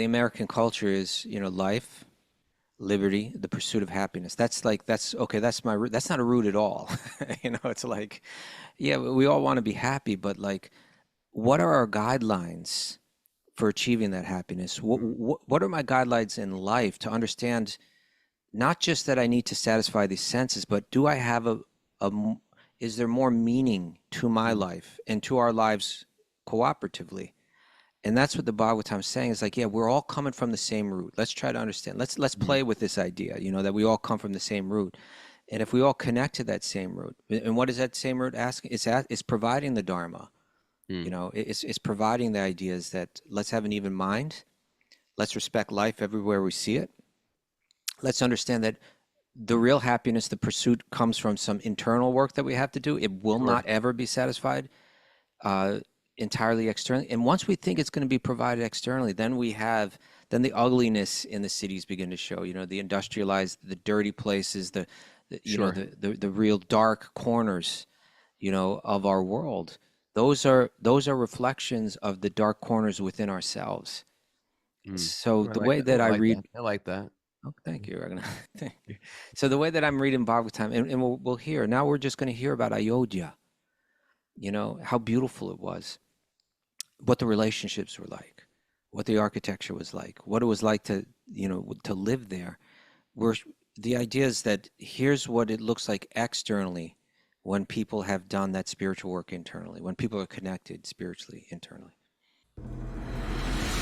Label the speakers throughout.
Speaker 1: the American culture is, life, liberty, the pursuit of happiness. That's okay. That's my root. That's not a root at all. It's like, yeah, we all want to be happy, but like, what are our guidelines for achieving that happiness? What are my guidelines in life to understand not just that I need to satisfy these senses, but do I have is there more meaning to my life and to our lives cooperatively? And that's what the Bhagavatam is saying is like, yeah, we're all coming from the same root. Let's try to understand. Let's play with this idea, that we all come from the same root. And if we all connect to that same root, and what is that same root asking? It's providing the Dharma. It's providing the ideas that let's have an even mind. Let's respect life everywhere we see it. Let's understand that the real happiness, the pursuit comes from some internal work that we have to do. It will not ever be satisfied entirely externally. And once we think it's going to be provided externally, then the ugliness in the cities begin to show, the industrialized, the dirty places, the real dark corners, of our world. Those are reflections of the dark corners within ourselves. So the way that I read,
Speaker 2: I like that.
Speaker 1: oh, thank you, Raghunath. Thank you. So the way that I'm reading Bhagavatam, and we'll hear now, we're just going to hear about Ayodhya. How beautiful it was, what the relationships were like, what the architecture was like, what it was like to live there. The idea is that here's what it looks like externally when people have done that spiritual work internally, when people are connected spiritually internally.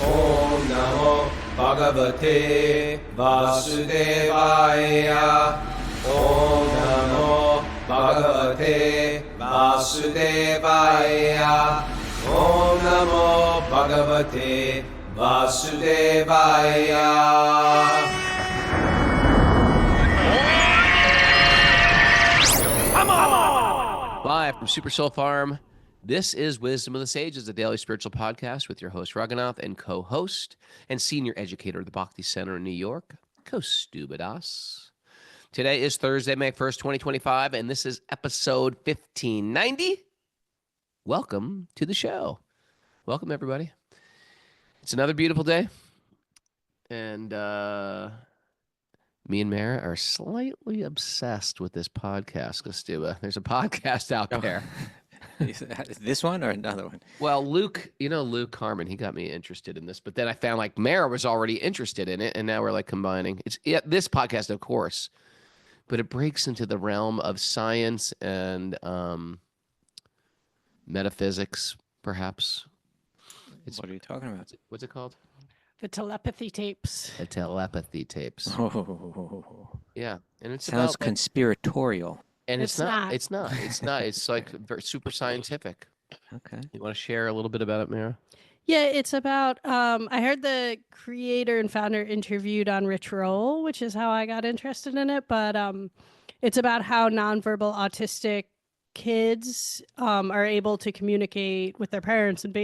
Speaker 3: Om Namo Bhagavate Vasudevaya. Om Namo Bhagavate Vasudevaya. Om Namo Bhagavate Vasudevaya.
Speaker 2: Live from Super Soul Farm, this is Wisdom of the Sages, a daily spiritual podcast with your host, Raghunath, and co-host and senior educator of the Bhakti Center in New York, Kaustubha. Today is Thursday, May 1st, 2025, and this is episode 1590. Welcome to the show. Welcome, everybody. It's another beautiful day, and me and Mara are slightly obsessed with this podcast, Kaustubha. There's a podcast out there.
Speaker 1: This one or another one?
Speaker 2: Well, Luke Harmon, he got me interested in this, but then I found like Mara was already interested in it, and now we're like combining. It's this podcast, of course, but it breaks into the realm of science and metaphysics, perhaps.
Speaker 1: What are you talking about?
Speaker 2: What's it called?
Speaker 4: The telepathy tapes.
Speaker 2: The telepathy tapes.
Speaker 1: Oh,
Speaker 2: Yeah, and it
Speaker 1: sounds conspiratorial.
Speaker 2: And
Speaker 4: It's not.
Speaker 2: It's not. It's like very super scientific.
Speaker 1: Okay.
Speaker 2: You want to share a little bit about it, Mara?
Speaker 4: Yeah, it's about, I heard the creator and founder interviewed on Rich Roll, which is how I got interested in it. But it's about how nonverbal autistic kids are able to communicate with their parents and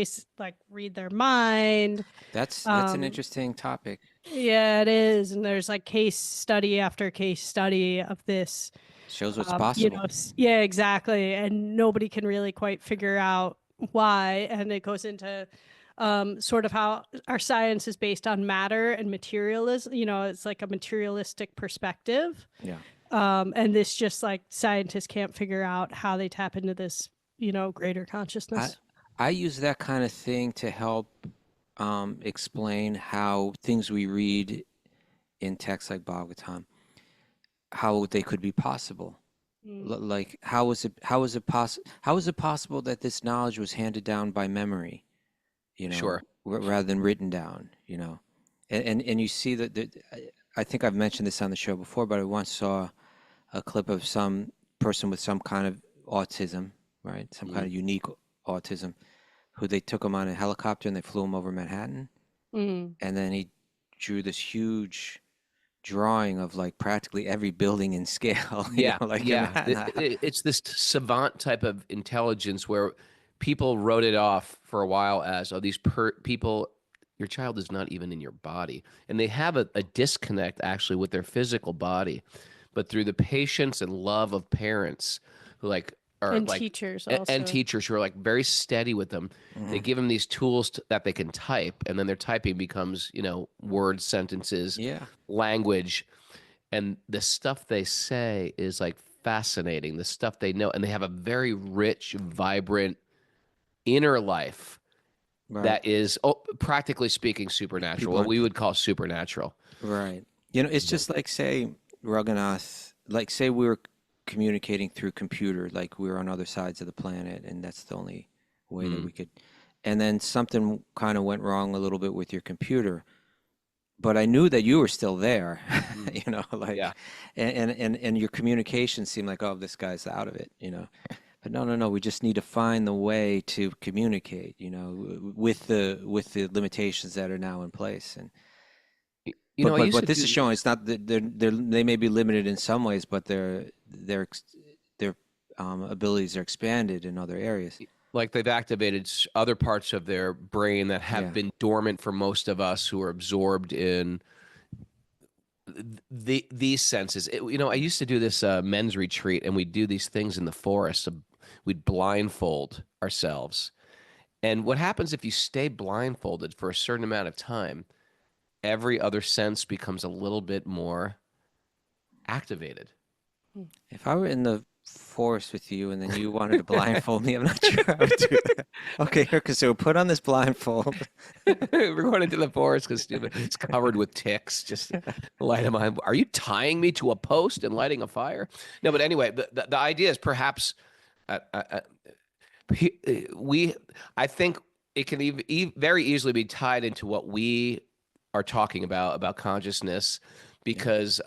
Speaker 4: read their mind.
Speaker 1: That's an interesting topic.
Speaker 4: Yeah, it is. And there's like case study after case study of this.
Speaker 1: Shows what's possible.
Speaker 4: Yeah, exactly. And nobody can really quite figure out why. And it goes into sort of how our science is based on matter and materialism. It's like a materialistic perspective.
Speaker 1: Yeah.
Speaker 4: And this just like scientists can't figure out how they tap into this, greater consciousness.
Speaker 1: I use that kind of thing to help explain how things we read in texts like Bhagavatam, how they could be possible. Like how is it possible that this knowledge was handed down by memory,
Speaker 2: Sure.
Speaker 1: rather than written down, and you see that I think I've mentioned this on the show before, but I once saw a clip of some person with some kind of autism, right? Some kind of unique autism, who they took him on a helicopter and they flew him over Manhattan. And then he drew this huge drawing of like practically every building in scale.
Speaker 2: It's this savant type of intelligence where people wrote it off for a while as, these people, your child is not even in your body. And they have a disconnect actually with their physical body. But through the patience and love of parents who like or
Speaker 4: And
Speaker 2: like
Speaker 4: teachers
Speaker 2: and
Speaker 4: also.
Speaker 2: teachers who are like very steady with them. They give them these tools that they can type, and then their typing becomes, words, sentences,
Speaker 1: Yeah.
Speaker 2: language, and the stuff they say is like fascinating. The stuff they know, and they have a very rich, vibrant inner life
Speaker 1: Right.
Speaker 2: that is, practically speaking, supernatural.
Speaker 1: People
Speaker 2: What
Speaker 1: aren't.
Speaker 2: we would call supernatural.
Speaker 1: Right. It's just like, say, Raghunath, like, say we were communicating through computer, like we were on other sides of the planet, and that's the only way that we could. And then something kind of went wrong a little bit with your computer, but I knew that you were still there, like,
Speaker 2: Yeah.
Speaker 1: and your communication seemed like, oh, this guy's out of it. But no, no, no, we just need to find the way to communicate, with the limitations that are now in place. And
Speaker 2: I used
Speaker 1: but
Speaker 2: to
Speaker 1: this
Speaker 2: do
Speaker 1: is showing it's not that they may be limited in some ways, but their abilities are expanded in other areas.
Speaker 2: like they've activated other parts of their brain that have
Speaker 1: Yeah.
Speaker 2: been dormant for most of us who are absorbed in these senses. I used to do this men's retreat, and we'd do these things in the forest. We'd blindfold ourselves. And what happens if you stay blindfolded for a certain amount of time, every other sense becomes a little bit more activated.
Speaker 1: If I were in the forest with you and then you wanted to blindfold me, I'm not sure I would do that. Okay, so put on this blindfold.
Speaker 2: We're going into the forest because it's covered with ticks. Just light them on. Are you tying me to a post and lighting a fire? No, but anyway, the idea is perhaps I think it can very easily be tied into what we are talking about consciousness, because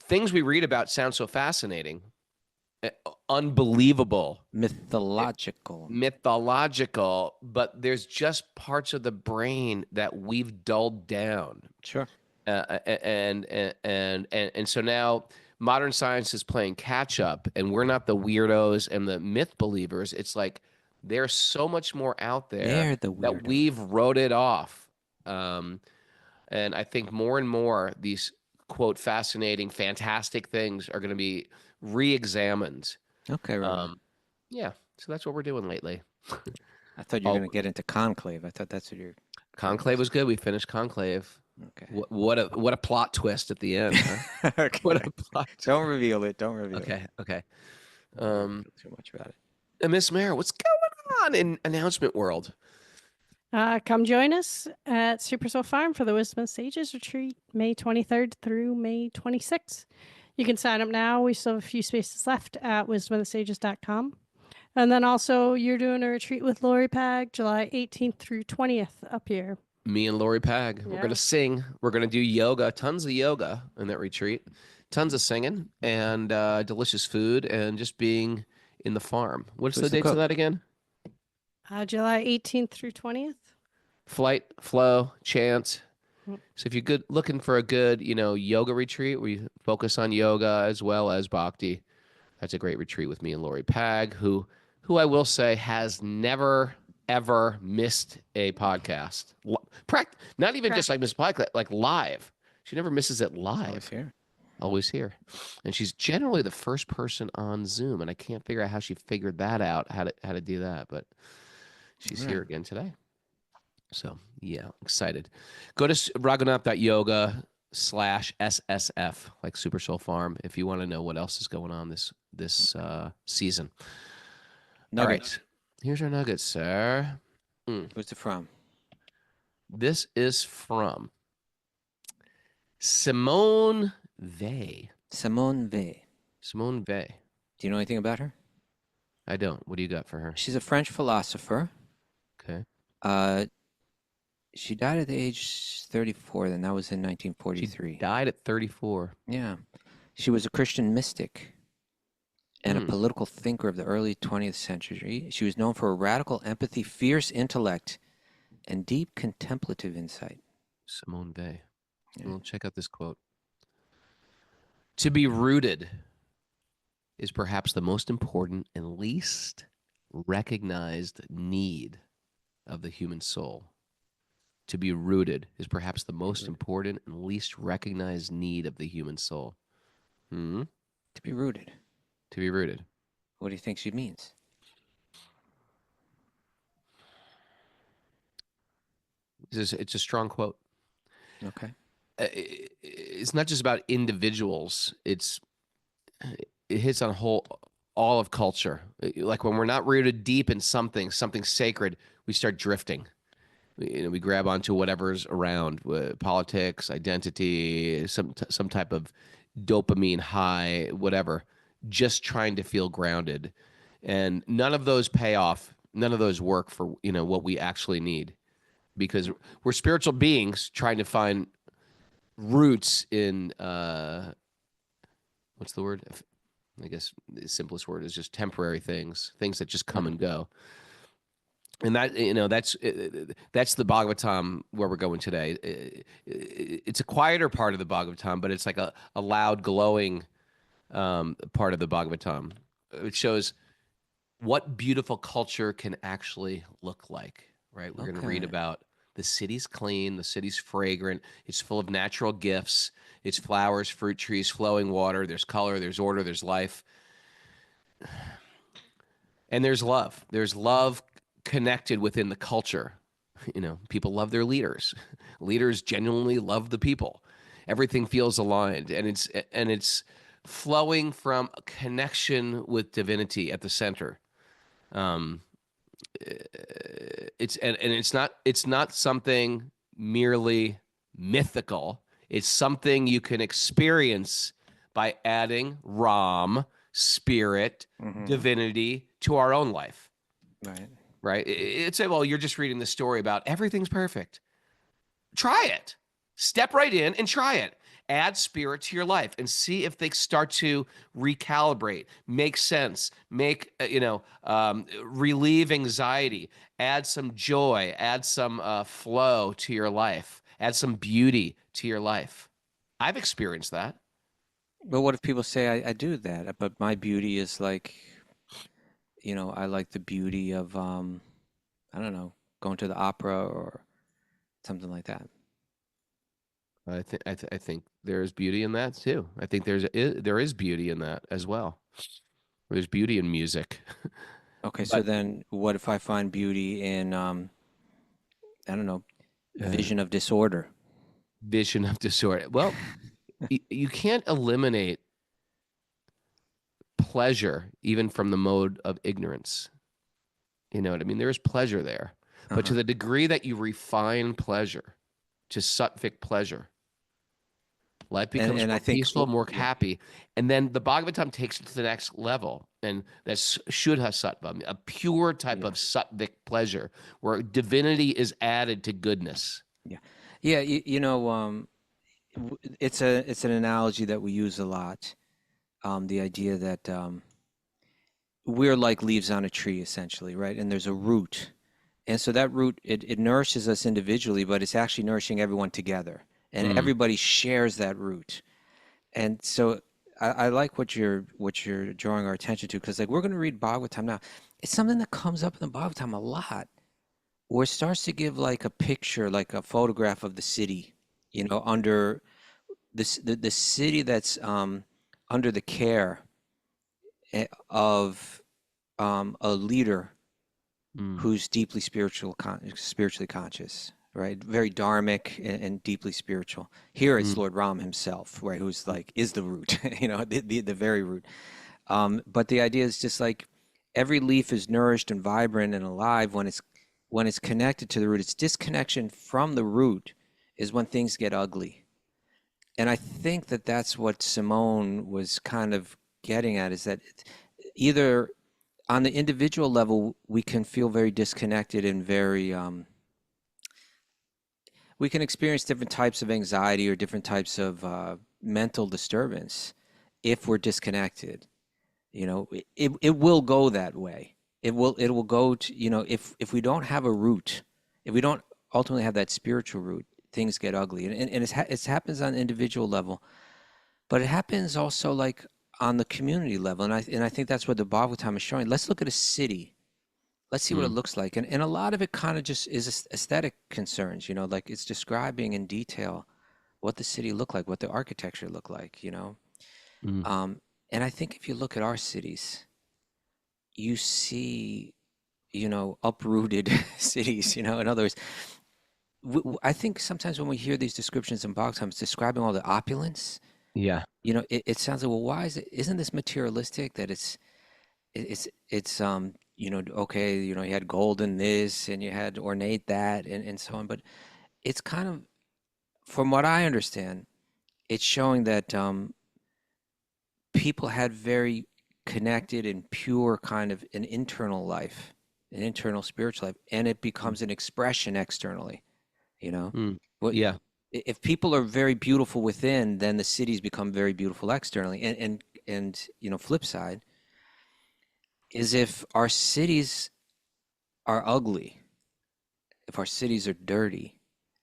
Speaker 2: things we read about sound so fascinating, unbelievable, mythological, but there's just parts of the brain that we've dulled down.
Speaker 1: Sure.
Speaker 2: And so now modern science is playing catch up, and we're not the weirdos and the myth believers. It's like there's so much more out there
Speaker 1: They're the
Speaker 2: that
Speaker 1: weirdos.
Speaker 2: we've wrote it off. And I think more and more these quote fascinating, fantastic things are going to be re-examined.
Speaker 1: Okay, right.
Speaker 2: Yeah, so that's what we're doing lately.
Speaker 1: I thought you were going to get into conclave. I thought that's what you're.
Speaker 2: Conclave was good. We finished Conclave.
Speaker 1: Okay.
Speaker 2: What a plot twist at the end. Huh?
Speaker 1: Okay.
Speaker 2: What a plot.
Speaker 1: Don't reveal it. Don't reveal it.
Speaker 2: Okay.
Speaker 1: Don't feel too much about it.
Speaker 2: And Miss Mare, what's going on in announcement world?
Speaker 4: Come join us at Super Soul Farm for the Wisdom of Sages retreat, May 23rd through May 26th. You can sign up now. We still have a few spaces left at wisdomofthesages.com. And then also, you're doing a retreat with Lori Pag, July 18th through 20th up here.
Speaker 2: Me and Lori Pag. We're going to sing. We're going to do yoga, tons of yoga in that retreat, tons of singing, and delicious food, and just being in the farm. What's the dates of that again?
Speaker 4: July 18th through 20th.
Speaker 2: Flight, flow, chant. So if you're looking for a good, yoga retreat where you focus on yoga as well as Bhakti, that's a great retreat with me and Lori Pag, who I will say has never ever missed a podcast. Not even just like miss podcast, like live. She never misses it live. Always here. And she's generally the first person on Zoom, and I can't figure out how she figured that out, how to do that, but she's here again today. So yeah, excited. Go to raghunath.yoga/SSF, like Super Soul Farm, if you want to know what else is going on this season.
Speaker 1: Nuggets.
Speaker 2: All right. Here's our nuggets, sir.
Speaker 1: Who's it from?
Speaker 2: This is from Simone Weil.
Speaker 1: Simone Weil.
Speaker 2: Simone Weil.
Speaker 1: Do you know anything about her?
Speaker 2: I don't. What do you got for her?
Speaker 1: She's a French philosopher.
Speaker 2: Okay.
Speaker 1: She died at the age 34, then that was in 1943.
Speaker 2: She died at 34.
Speaker 1: Yeah. She was a Christian mystic and a political thinker of the early 20th century. She was known for her radical empathy, fierce intellect, and deep contemplative insight.
Speaker 2: Simone Weil.
Speaker 1: Yeah.
Speaker 2: Well, check out this quote. To be rooted is perhaps the most important and least recognized need of the human soul. To be rooted is perhaps the most important and least recognized need of the human soul.
Speaker 1: To be rooted.
Speaker 2: to be rooted.
Speaker 1: What do you think she means?
Speaker 2: It's a strong quote.
Speaker 1: Okay.
Speaker 2: It's not just about individuals. It hits on all of culture. Like when we're not rooted deep in something sacred, we start drifting. We grab onto whatever's around, politics, identity, some type of dopamine high, whatever, just trying to feel grounded. And none of those pay off. None of those work for, what we actually need, because we're spiritual beings trying to find roots in, what's the word? I guess the simplest word is just temporary things that just come and go. And that, that's the Bhagavatam where we're going today. It's a quieter part of the Bhagavatam, but it's like a loud, glowing part of the Bhagavatam. It shows what beautiful culture can actually look like, right? We're going to read about the city's clean, the city's fragrant, it's full of natural gifts, it's flowers, fruit trees, flowing water, there's color, there's order, there's life. And there's love. There's love connected within the culture. People love their leaders. Leaders genuinely love the people. Everything feels aligned, and it's flowing from a connection with divinity at the center. It's not something merely mythical. It's something you can experience by adding Ram, spirit, divinity to our own life. Right. It's well, you're just reading the story about everything's perfect. Try it. Step right in and try it. Add spirit to your life and see if they start to recalibrate, make sense, relieve anxiety, add some joy, add some flow to your life, add some beauty to your life. I've experienced that.
Speaker 1: But what if people say I do that, but my beauty is like, I like the beauty of, I don't know, going to the opera or something like that.
Speaker 2: I think there is beauty in that too. I think there is beauty in that as well. There's beauty in music.
Speaker 1: Okay, so then what if I find beauty in, I don't know, vision of disorder?
Speaker 2: Vision of disorder. Well, you can't eliminate pleasure even from the mode of ignorance. You know what I mean? There is pleasure there. But to the degree that you refine pleasure to sattvic pleasure, life becomes more peaceful, more happy. And then the Bhagavatam takes it to the next level. And that's Shuddha Sattva, a pure type of sattvic pleasure where divinity is added to goodness.
Speaker 1: Yeah, it's an analogy that we use a lot. The idea that we're like leaves on a tree, essentially, right? And there's a root. And so that root, it nourishes us individually, but it's actually nourishing everyone together. And everybody shares that root. And so I like what you're drawing our attention to, because like we're going to read Bhagavatam now. It's something that comes up in the Bhagavatam a lot, where it starts to give like a picture, like a photograph of the city, under the city that's under the care of a leader who's deeply spiritually conscious, right? Very dharmic and deeply spiritual. Here it's Lord Ram himself, right? Who's like, is the root, the very root. But the idea is just like every leaf is nourished and vibrant and alive when it's connected to the root. Its disconnection from the root is when things get ugly. And I think that that's what Simone was kind of getting at, is that either on the individual level, we can feel very disconnected and very, we can experience different types of anxiety or different types of mental disturbance if we're disconnected. It will go that way. It will go to, if we don't have a root, if we don't ultimately have that spiritual root, things get ugly. And it happens on an individual level, but it happens also like on the community level. And I think that's what the Bhagavatam is showing. Let's look at a city. Let's see what it looks like. And a lot of it kind of just is aesthetic concerns, like it's describing in detail what the city looked like, what the architecture looked like, And I think if you look at our cities, you see, uprooted cities, in other words, I think sometimes when we hear these descriptions in Bhagavatam, it's describing all the opulence,
Speaker 2: Yeah.
Speaker 1: it sounds like, well, why isn't this materialistic that okay, you had gold in this and you had ornate that and so on. But it's kind of, from what I understand, it's showing that people had very connected and pure kind of an internal life, an internal spiritual life, and it becomes an expression externally, you know?
Speaker 2: Mm.
Speaker 1: What
Speaker 2: Yeah.
Speaker 1: if people are very beautiful within, then the cities become very beautiful externally. And flip side is if our cities are ugly, if our cities are dirty,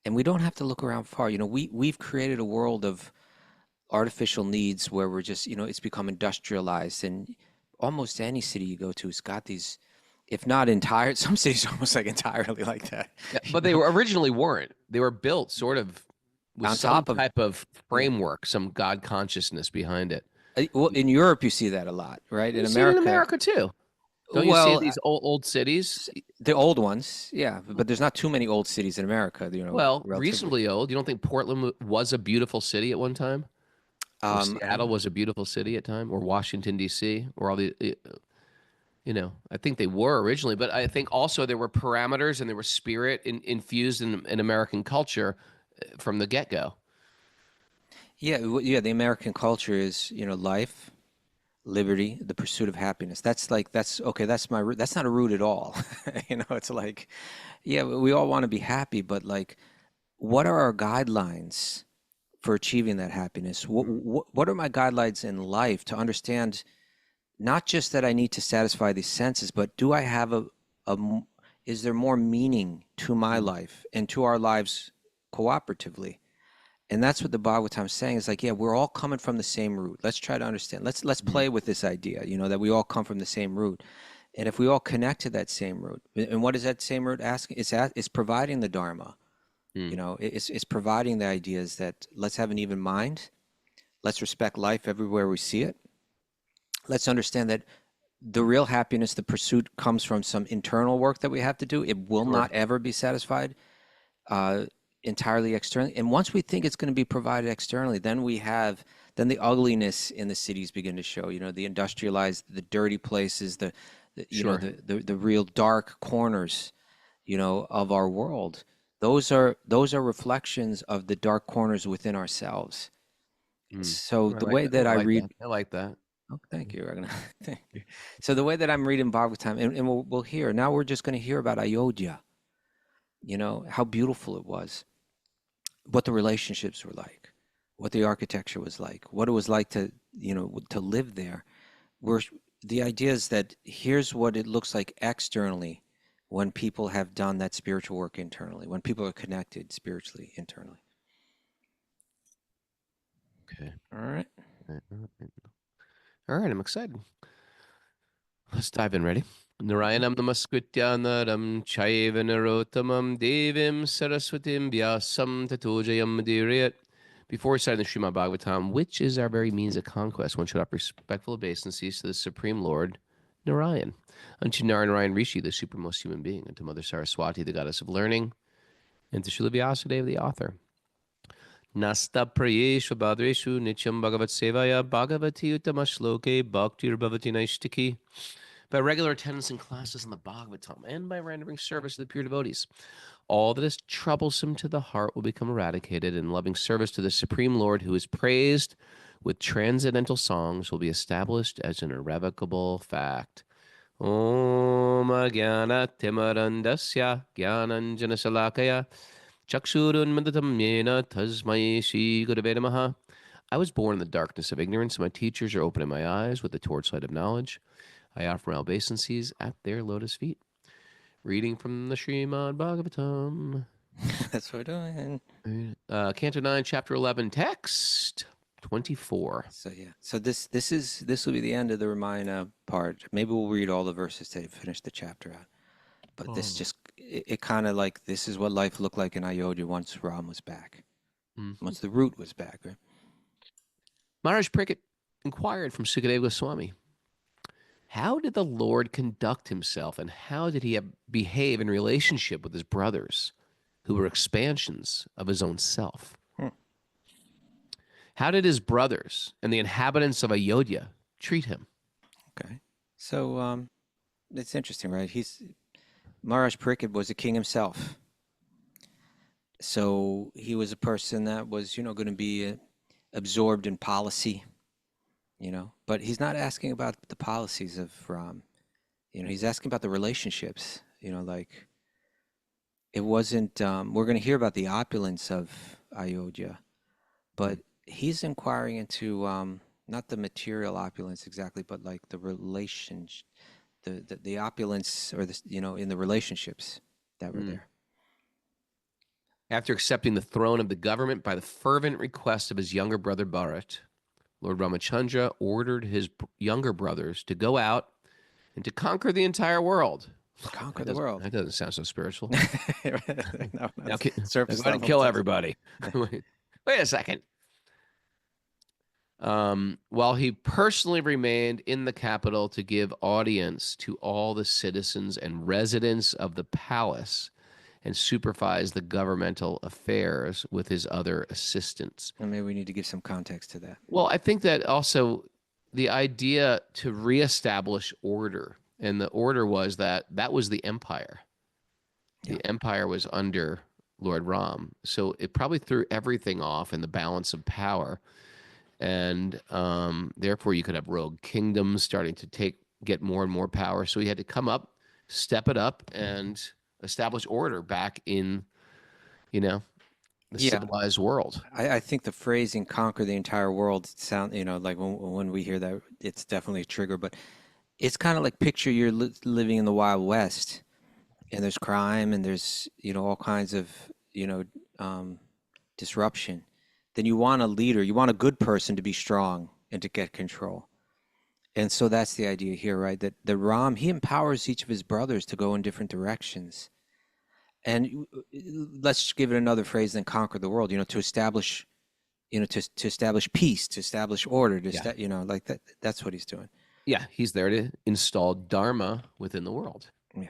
Speaker 1: and we don't have to look around far. We've created a world of artificial needs where we're just, it's become industrialized, and almost any city you go to has got these, if not entire, some cities are almost like entirely like that.
Speaker 2: Yeah,
Speaker 1: you
Speaker 2: but they
Speaker 1: know,
Speaker 2: were originally weren't. They were built sort of with
Speaker 1: on
Speaker 2: some
Speaker 1: top of,
Speaker 2: type of
Speaker 1: yeah.
Speaker 2: framework, some God consciousness behind it.
Speaker 1: Well, in Europe, you see that a lot, right? In
Speaker 2: You see it in
Speaker 1: America,
Speaker 2: America too. Don't you see
Speaker 1: well,
Speaker 2: these old cities?
Speaker 1: the old ones, yeah, but there's not too many old cities in America,
Speaker 2: Well,
Speaker 1: relatively.
Speaker 2: reasonably old. You don't think Portland was a beautiful city at one time? Or
Speaker 1: I
Speaker 2: Seattle
Speaker 1: don't know.
Speaker 2: was a beautiful city at time? Or Washington, D.C.? Or all the, I think they were originally, but I think also there were parameters and there was spirit infused in American culture from the get-go.
Speaker 1: Yeah, yeah, the American culture is, life, liberty, the pursuit of happiness. That's okay, that's my root. That's not a root at all. It's like, yeah, we all want to be happy, but like, what are our guidelines for achieving that happiness? What are my guidelines in life to understand not just that I need to satisfy these senses, but do I have is there more meaning to my life and to our lives cooperatively? And that's what the Bhagavatam is saying, is like, yeah, we're all coming from the same root. Let's try to understand. Let's play with this idea, that we all come from the same root. And if we all connect to that same root, and what is that same root asking? It's providing the Dharma. It's providing the ideas that let's have an even mind. Let's respect life everywhere we see it. Let's understand that the real happiness, the pursuit, comes from some internal work that we have to do. It will
Speaker 2: Sure.
Speaker 1: not ever be satisfied entirely externally. And once we think it's going to be provided externally, then the ugliness in the cities begin to show. The industrialized, the dirty places,
Speaker 2: Sure.
Speaker 1: the real dark corners, of our world. Those are reflections of the dark corners within ourselves. So
Speaker 2: I
Speaker 1: the
Speaker 2: like
Speaker 1: way
Speaker 2: that.
Speaker 1: that
Speaker 2: I
Speaker 1: I
Speaker 2: like
Speaker 1: read,
Speaker 2: that. I like that.
Speaker 1: oh, thank you, Raghunath. Thank you. So the way that I'm reading Bhagavatam, and we'll hear now, we're just going to hear about Ayodhya. How beautiful it was, what the relationships were like, what the architecture was like, what it was like to to live there. Where the idea is that here's what it looks like externally when people have done that spiritual work internally, when people are connected spiritually internally.
Speaker 2: Okay.
Speaker 1: All right.
Speaker 2: All right, I'm excited. Let's dive in. Ready? Narayanam namaskritya naram chaiva narottamam devim saraswatim vyasam tato jayam madhuriyat. Before we start the Śrīmad Bhāgavatam, which is our very means of conquest, one should offer respectful obeisances to the Supreme Lord, Narayan, unto Narayan Rishi, the supremmost human being, unto Mother Saraswati, the goddess of learning, and to Srila Vyasadeva, the author. Nasta prayeshu badreshu nityam bhagavat sevaya bhagavati utamashloke bhaktir bhavati naishtiki. By regular attendance in classes in the Bhagavatam and by rendering service to the pure devotees, all that is troublesome to the heart will become eradicated, and loving service to the Supreme Lord, who is praised with transcendental songs, will be established as an irrevocable fact. Om Jnana Timarandasya Jnananjana Salakaya Chakshurunmadatam Yena Tasmai Shri Gurave Namaha. I was born in the darkness of ignorance, and my teachers are opening my eyes with the torchlight of knowledge. I offer my obeisances at their lotus feet. Reading from the Śrīmad Bhāgavatam.
Speaker 1: That's what we're doing.
Speaker 2: Canto 9, Chapter 11, Text 24.
Speaker 1: So yeah. So this will be the end of the Ramayana part. Maybe we'll read all the verses to finish the chapter out. But this just it kind of like, this is what life looked like in Ayodhya once Ram was back. Once the root was back, right?
Speaker 2: Maharaj Parikshit inquired from Sukadeva Goswami, how did the Lord conduct himself and how did he behave in relationship with his brothers who were expansions of his own self?
Speaker 1: Hmm.
Speaker 2: How did his brothers and the inhabitants of Ayodhya treat him?
Speaker 1: Okay. So it's interesting, right? Maharaj Pariksit was a king himself. So he was a person that was, going to be absorbed in policy, but he's not asking about the policies of Ram. He's asking about the relationships, like it wasn't, we're going to hear about the opulence of Ayodhya, but he's inquiring into not the material opulence exactly, but like the relations, the opulence or the, in the relationships that were there.
Speaker 2: After accepting the throne of the government by the fervent request of his younger brother Bharat, Lord Ramachandra ordered his younger brothers to go out and to conquer the entire world.
Speaker 1: Conquer the world.
Speaker 2: That doesn't sound so spiritual.
Speaker 1: No,
Speaker 2: Now,
Speaker 1: surface
Speaker 2: go ahead and
Speaker 1: level.
Speaker 2: kill everybody. Wait a second. While he personally remained in the capital to give audience to all the citizens and residents of the palace and supervise the governmental affairs with his other assistants.
Speaker 1: And maybe we need to give some context to that.
Speaker 2: Well, I think that also the idea to reestablish order, and the order was that was the empire. The empire was under Lord Ram. So it probably threw everything off in the balance of power. And therefore you could have rogue kingdoms starting to get more and more power. So he had to come up, step it up, and establish order back in, the civilized world.
Speaker 1: I think the phrasing "conquer the entire world" sound, like when we hear that, it's definitely a trigger. But it's kind of like picture you're living in the Wild West, and there's crime, and there's all kinds of disruption. Then you want a leader, you want a good person to be strong and to get control. And so that's the idea here, right? That the Ram, he empowers each of his brothers to go in different directions. And let's give it another phrase than conquer the world, to establish, to establish peace, to establish order, like that. That's what he's doing.
Speaker 2: Yeah, he's there to install dharma within the world.
Speaker 1: Yeah.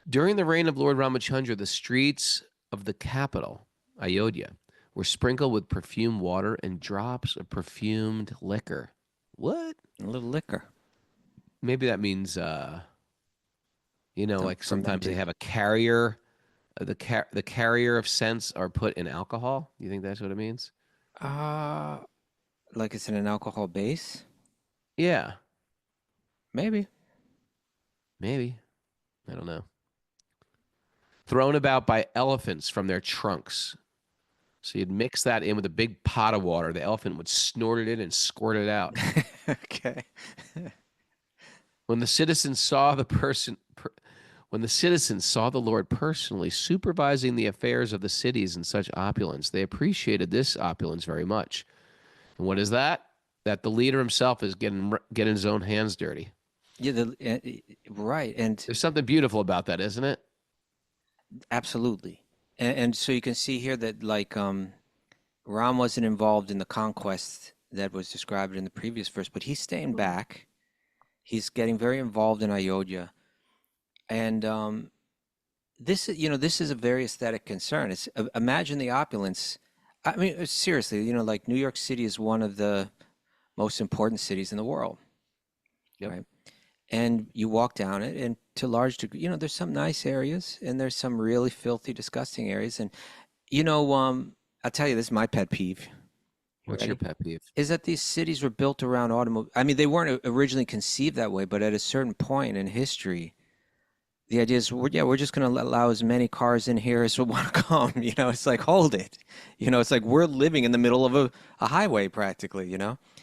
Speaker 2: During the reign of Lord Ramachandra, the streets of the capital, Ayodhya, were sprinkled with perfumed water and drops of perfumed liquor. What?
Speaker 1: A little liquor.
Speaker 2: Maybe that means, like sometimes they have a carrier. The carrier of scents are put in alcohol. You think that's what it means?
Speaker 1: Like it's in an alcohol base?
Speaker 2: Yeah.
Speaker 1: Maybe.
Speaker 2: I don't know. Thrown about by elephants from their trunks. So you'd mix that in with a big pot of water. The elephant would snort it in and squirt it out.
Speaker 1: Okay.
Speaker 2: When the citizens saw the Lord personally supervising the affairs of the cities in such opulence, they appreciated this opulence very much. And what is that? That the leader himself is getting his own hands dirty.
Speaker 1: Yeah, right. And
Speaker 2: there's something beautiful about that, isn't it?
Speaker 1: Absolutely. And so you can see here that like Ram wasn't involved in the conquest that was described in the previous verse, but he's staying back. He's getting very involved in Ayodhya. And this is a very aesthetic concern. It's imagine the opulence. I mean, seriously, like New York City is one of the most important cities in the world.
Speaker 2: Yep.
Speaker 1: Right? And you walk down it, and to a large degree, there's some nice areas, and there's some really filthy, disgusting areas. And, I'll tell you, this is my pet peeve.
Speaker 2: What's your pet peeve?
Speaker 1: Is that these cities were built around automobiles. I mean, they weren't originally conceived that way, but at a certain point in history, the idea is, we're just going to allow as many cars in here as we want to come. It's like, hold it. It's like we're living in the middle of a highway practically,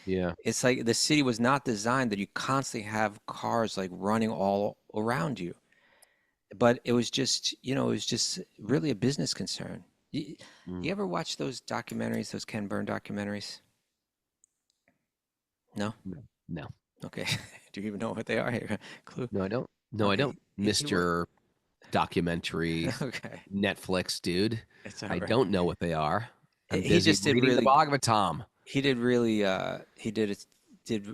Speaker 2: Yeah.
Speaker 1: It's like the city was not designed that you constantly have cars like running all around you. But it was just, really a business concern. You ever watch those documentaries, those Ken Burn documentaries? No?
Speaker 2: No.
Speaker 1: Okay. Do you even know what they are here? Clue?
Speaker 2: No, I don't. No,
Speaker 1: Okay.
Speaker 2: I don't. Mr. Documentary
Speaker 1: Okay.
Speaker 2: Netflix dude.
Speaker 1: It's all
Speaker 2: I
Speaker 1: right.
Speaker 2: don't know what they are. I'm
Speaker 1: He
Speaker 2: busy
Speaker 1: just did
Speaker 2: reading
Speaker 1: really
Speaker 2: the Bhagavatam.
Speaker 1: he did really did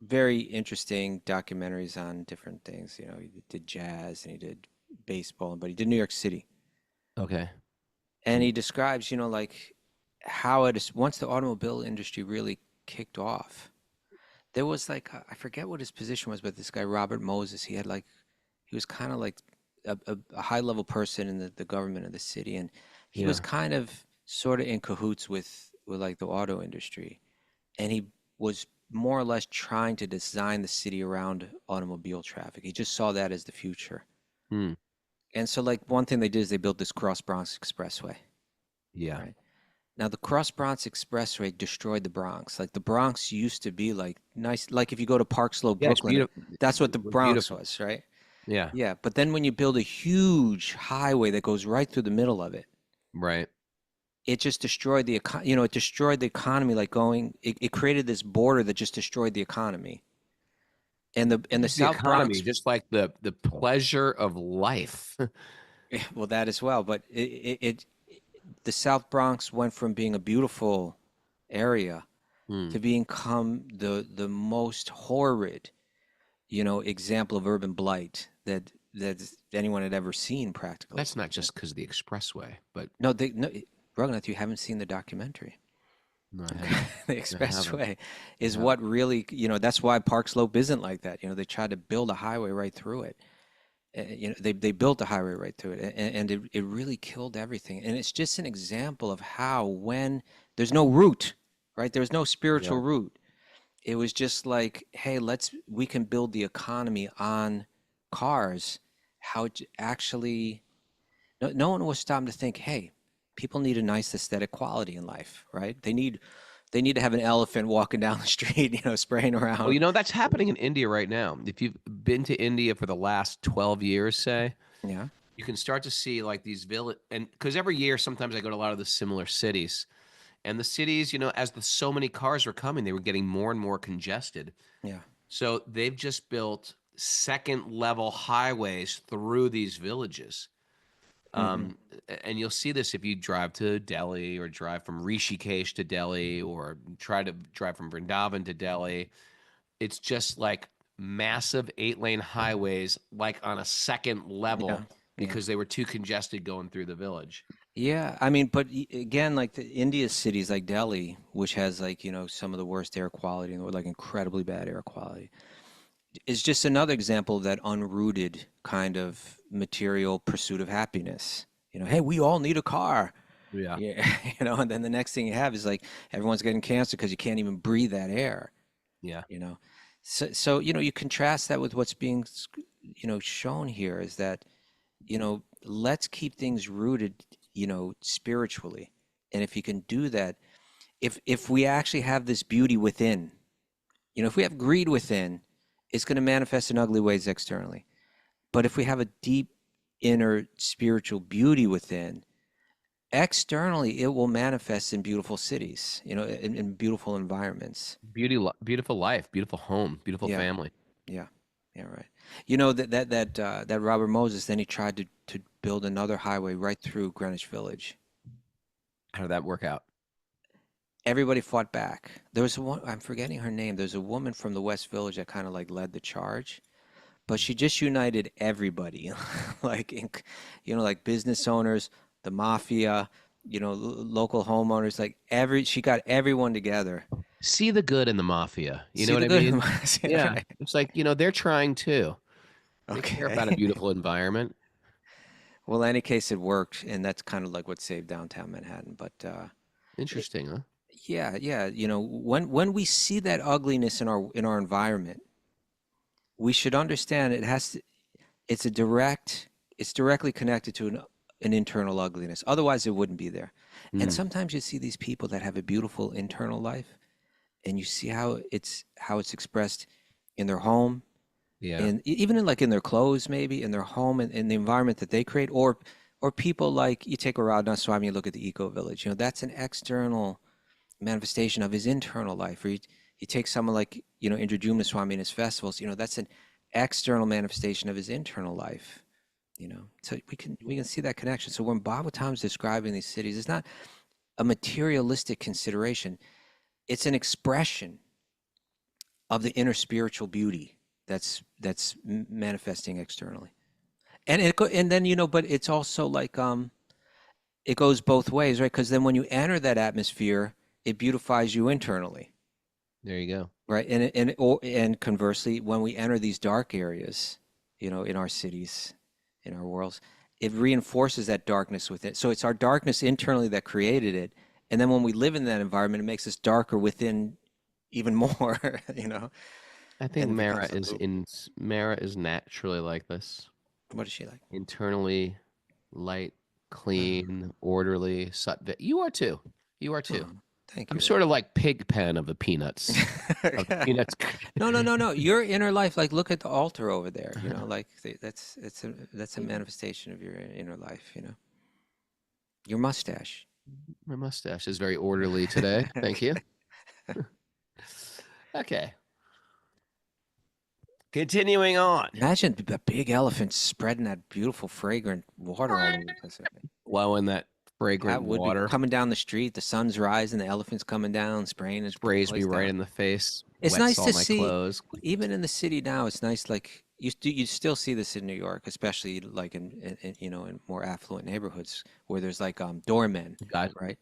Speaker 1: very interesting documentaries on different things. You know, he did jazz and he did baseball, but he did New York City.
Speaker 2: Okay.
Speaker 1: And he describes, you know, like how it is once the automobile industry really kicked off. There was like I forget what his position was, but this guy Robert Moses, he was kind of like a high level person in the government of the city, and he was
Speaker 2: Yeah.
Speaker 1: kind of sort of in cahoots with like the auto industry, and he was more or less trying to design the city around automobile traffic. He just saw that as the future.
Speaker 2: Hmm.
Speaker 1: And so like one thing they did is they built this Cross Bronx Expressway,
Speaker 2: Yeah.
Speaker 1: right? Now the Cross Bronx Expressway destroyed the Bronx. Like the Bronx used to be like nice, like if you go to Park Slope,
Speaker 2: Yeah, it's
Speaker 1: Brooklyn,
Speaker 2: beautiful.
Speaker 1: that's what the
Speaker 2: It was
Speaker 1: Bronx
Speaker 2: beautiful.
Speaker 1: was, right?
Speaker 2: Yeah.
Speaker 1: Yeah, but then when you build a huge highway that goes right through the middle of it,
Speaker 2: Right.
Speaker 1: it just destroyed it destroyed the economy like it created this border that just destroyed the economy. And the
Speaker 2: Just the
Speaker 1: South
Speaker 2: economy,
Speaker 1: Bronx,
Speaker 2: just like the pleasure of life.
Speaker 1: well, that as well, but the South Bronx went from being a beautiful area
Speaker 2: Hmm.
Speaker 1: to become the most horrid, example of urban blight that anyone had ever seen practically.
Speaker 2: That's not just because of the expressway, but
Speaker 1: No, Raghunath, you haven't seen the documentary.
Speaker 2: no, I
Speaker 1: Okay.
Speaker 2: haven't.
Speaker 1: The
Speaker 2: I haven't.
Speaker 1: expressway
Speaker 2: I
Speaker 1: is
Speaker 2: haven't.
Speaker 1: what really, that's why Park Slope isn't like that. They tried to build a highway right through it. They built a highway right through it, and it really killed everything. And it's just an example of how when there's no root, right? There's no spiritual
Speaker 2: Yeah.
Speaker 1: root. It was just like, hey, we can build the economy on cars. How actually, no one was stopping to think, hey, people need a nice aesthetic quality in life, right? They need to have an elephant walking down the street, spraying
Speaker 2: Well,
Speaker 1: around.
Speaker 2: that's happening in India right now. If you've been to India for the last 12 years, say,
Speaker 1: Yeah,
Speaker 2: you can start to see like these village, and because every year, sometimes I go to a lot of the similar cities, and the cities, as so many cars were coming, they were getting more and more congested.
Speaker 1: yeah.
Speaker 2: So they've just built second level highways through these villages.
Speaker 1: Hmm.
Speaker 2: And you'll see this if you drive to Delhi or drive from Rishikesh to Delhi or try to drive from Vrindavan to Delhi. It's just like massive 8-lane highways, like on a second
Speaker 1: Yeah,
Speaker 2: level
Speaker 1: yeah.
Speaker 2: because they were too congested going through the village.
Speaker 1: Yeah, I mean, but again, like the India cities like Delhi, which has like, some of the worst air quality in the world, like incredibly bad air quality, is just another example of that unrooted kind of material pursuit of happiness. Hey, we all need a car.
Speaker 2: Yeah.
Speaker 1: Yeah, and then the next thing you have is like everyone's getting cancer because you can't even breathe that air,
Speaker 2: Yeah.
Speaker 1: you know. So, you contrast that with what's being, shown here is that, let's keep things rooted, spiritually. And if you can do that, if we actually have this beauty within, if we have greed within, it's going to manifest in ugly ways externally. But if we have a deep inner spiritual beauty within, externally it will manifest in beautiful cities, in beautiful environments.
Speaker 2: Beautiful life, beautiful home, beautiful
Speaker 1: Yeah,
Speaker 2: family.
Speaker 1: yeah, yeah, right. That Robert Moses, then he tried to build another highway right through Greenwich Village.
Speaker 2: How did that work out?
Speaker 1: Everybody fought back. There was one, I'm forgetting her name. There's a woman from the West Village that kind of like led the charge, but she just united everybody, like like business owners, the mafia, local homeowners, like she got everyone together.
Speaker 2: See the good in the mafia. You know
Speaker 1: See
Speaker 2: what
Speaker 1: the
Speaker 2: I
Speaker 1: good in
Speaker 2: mean?
Speaker 1: the yeah,
Speaker 2: Yeah.
Speaker 1: right.
Speaker 2: It's like, they're trying too. They care about a
Speaker 1: Okay.
Speaker 2: beautiful environment.
Speaker 1: Well, in any case, it worked, and that's kind of like what saved downtown Manhattan. But it,
Speaker 2: Interesting, huh?
Speaker 1: yeah, yeah, when we see that ugliness in our environment, we should understand it's it's directly connected to an internal ugliness. Otherwise, it wouldn't be there. And
Speaker 2: Mm,
Speaker 1: sometimes you see these people that have a beautiful internal life, and you see how it's expressed in their home,
Speaker 2: yeah.
Speaker 1: and even in their clothes, maybe in their home and in the environment that they create, or people like you take a Radha Swami, you look at the eco village. That's an external manifestation of his internal life. Or you take someone like Indradyumna Swami and his festivals. That's an external manifestation of his internal life. So we can see that connection. So when Bhagavatam is describing these cities, it's not a materialistic consideration. it's an expression of the inner spiritual beauty that's manifesting externally. And then, but it's also like it goes both ways, right? Because then when you enter that atmosphere, it beautifies you internally,
Speaker 2: There you go.
Speaker 1: right? And conversely, when we enter these dark areas, in our cities, in our worlds, it reinforces that darkness within. So it's our darkness internally that created it, and then when we live in that environment, it makes us darker within even more,
Speaker 2: I think
Speaker 1: And it
Speaker 2: Mara
Speaker 1: becomes
Speaker 2: Mara is naturally like this.
Speaker 1: What is she like?
Speaker 2: Internally light, clean, orderly. You are too. You are too.
Speaker 1: Oh, thank
Speaker 2: I'm
Speaker 1: you.
Speaker 2: sort of like Pigpen of the Peanuts. Of the Peanuts.
Speaker 1: No. Your inner life, like look at the altar over there. Like that's a manifestation of your inner life. Your mustache.
Speaker 2: My mustache is very orderly today. Thank you. Okay. Continuing on.
Speaker 1: Imagine a big elephant spreading that beautiful, fragrant water all over the place.
Speaker 2: Well, in that fragrant
Speaker 1: That would be
Speaker 2: water
Speaker 1: coming down the street. The sun's rising. The elephant's coming down, spraying his
Speaker 2: sprays me
Speaker 1: place
Speaker 2: right
Speaker 1: down.
Speaker 2: in the face.
Speaker 1: It's
Speaker 2: wets
Speaker 1: nice
Speaker 2: all
Speaker 1: to
Speaker 2: my
Speaker 1: see,
Speaker 2: clothes.
Speaker 1: even in the city now. It's nice, like you still see this in New York, especially like in more affluent neighborhoods where there's like doormen,
Speaker 2: God,
Speaker 1: right?